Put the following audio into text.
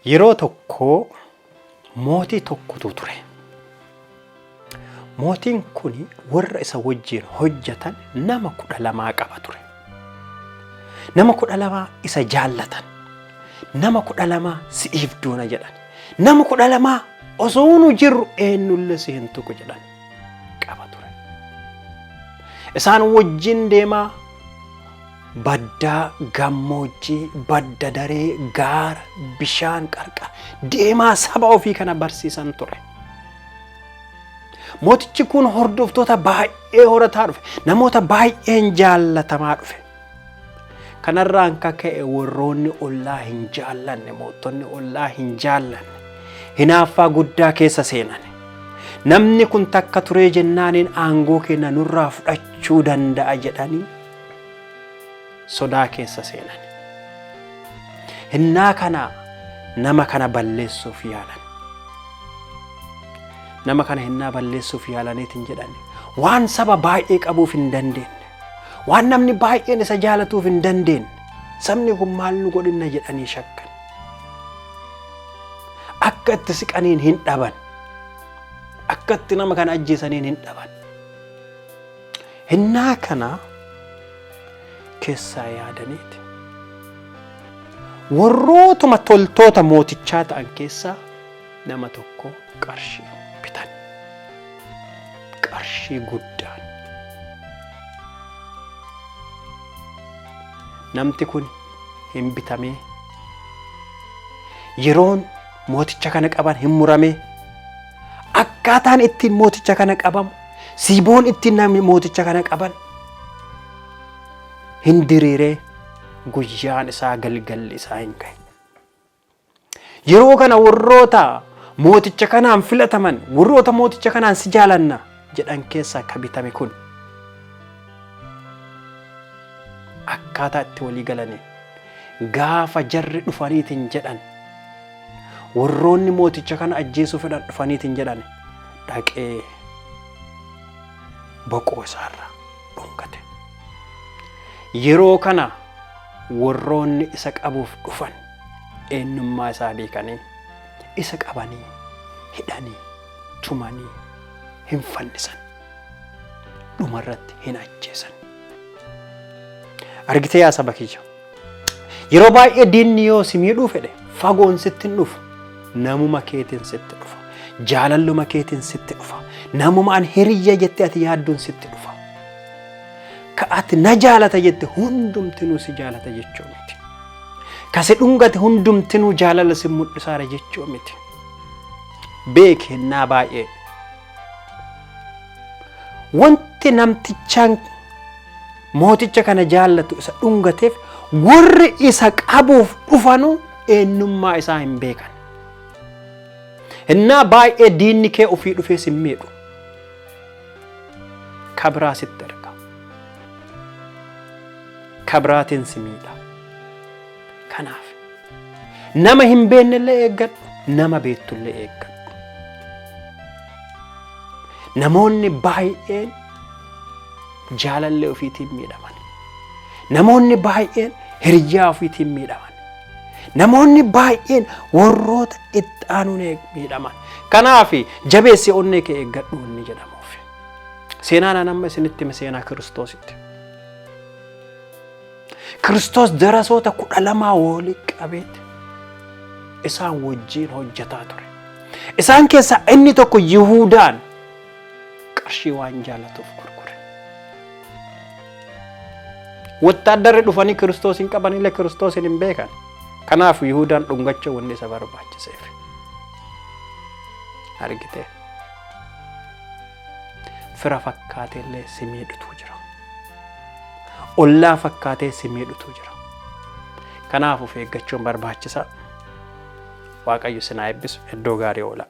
Yeroo tokko mootii tokkotu ture. Mootiin kun warra isa wajjin hojjetan nama 12 qaba ture. Nama 12 isa jaallatan. Nama 12 si'iif duuna jedhan. Nama 12 osoo nu jirru eenyulle si hin tuqu jedhan qaba ture. Isaan wajjin deemaa baddaa gammoojjii badda daree gaara bishaan qarqara deemaa saba ofii kana barsiisan ture. Mootichi kun hordoftoota baay'ee horataa dhufe. Namoota baay'een jaallatamaa dhufe. Kanarraan kaka'e warroonni ollaa hin jaallanne mootonni ollaa hin jaallanne hinaaffaa guddaa keessa seenan. Namni kun takka turee jennaaniin aangoo keenya nurraa fudhachuu danda'a jedhanii sodaa keessa seenan. Hinnaa kana nama kana balleessuuf yaalan. Nama kana hinnaa balleessuuf yaalaniitiin jedhan waan saba baay'ee qabuuf hin dandeenye. Waan namni baay'een isa jaalatuuf hin dandeenye. Sabni kun maal nu godhinna jedhanii shakkan. Akka itti siqaniin hin dhaban. Akka itti nama kana ajjeesaniin hin dhaban. Hinnaa kana keessaa yaadaniiti. Warrootuma toltoota mootichaa ta'an keessaa nama tokko qarshii bitan. Qarshii guddaan. Namti kun hin bitamee yeroon mooticha kana qaban hin muramee akkaataan ittiin mooticha kana qabamu siiboon ittiin namni mooticha kana qaban hin diriiree guyyaan isaa galgalli isaa hin gahe. Yeroo kana warroota mooticha kanaan filataman warroota mooticha kanaan si jaalanna jedhan keessaa ka bitame kun akkaataa itti walii galanii gaafa jarri dhufaniitiin jedhan warroonni mooticha kana ajjeesuu fedhan dhufaniitiin jedhan dhaqee boqoo isaarra dhungate. Yeroo kana warroonni isa qabuuf dhufan eenyummaa isaa beekanii isa qabanii hidhanii tumanii hin fannisan dhumarratti hin ajjeesan. Argitee yaa saba kiyya yeroo baay'ee diinni yoo si miidhuu fedhe fagoon sitti hin dhufu. Namuma keetiin sitti dhufa. Jaalalluma keetiin sitti dhufa. Namuma an hiriyya jettee ati yaadduun sitti dhufa. Ka ati na jaalata jette hundumtinuu si jaalata jechuu miti. Ka si dhungate hundumtinuu jaalala si mul'isaara jechuu miti. Beeki hinnaa baay'ee. Wanti namtichaan mooticha kana jaallatu isa dhungateef warri isa qabuuf dhufanu eenyummaa isaa hin beekan. Hinnaa baay'ee diinni kee ofii dhufee si miidhu. Kabraa sitti erga. Kabraatiin si miidha. Kanaaf nama hin beennellee eeggadhu. Nama beettullee eeggadhu. Namoonni baay'een jaalallee ofiitiin miidhaman. Namoonni baay'een hiriyyaa ofiitiin miidhaman. Namoonni baay'een warroota itti aanuun miidhaman. Kanaaf jabeessi onnee kee eeggadhu inni jedhamuuf. Seenaan amma isinitti hime seenaa Kiristoositti. Kiristoos darasoota 12 walii qabeeti isaan wajjin hojjetaa ture. Isaan keessaa inni tokko Yihuudaan qarshii waan jaallatuuf gurgure. Wattaaddarri dhufanii Kiristoosin qabanillee Kiristoosin hin beekan. Kanaaf Yihuudaan dhungachuu wanni isa barbaachiseef. Argitee fira fakkaateellee si miidhutu jira. Ollaa fakkaatee si miidhutu jira. Kanaaf of eeggachuun barbaachisaa. Waaqayyo sinaa eebbisu iddoo gaarii oola.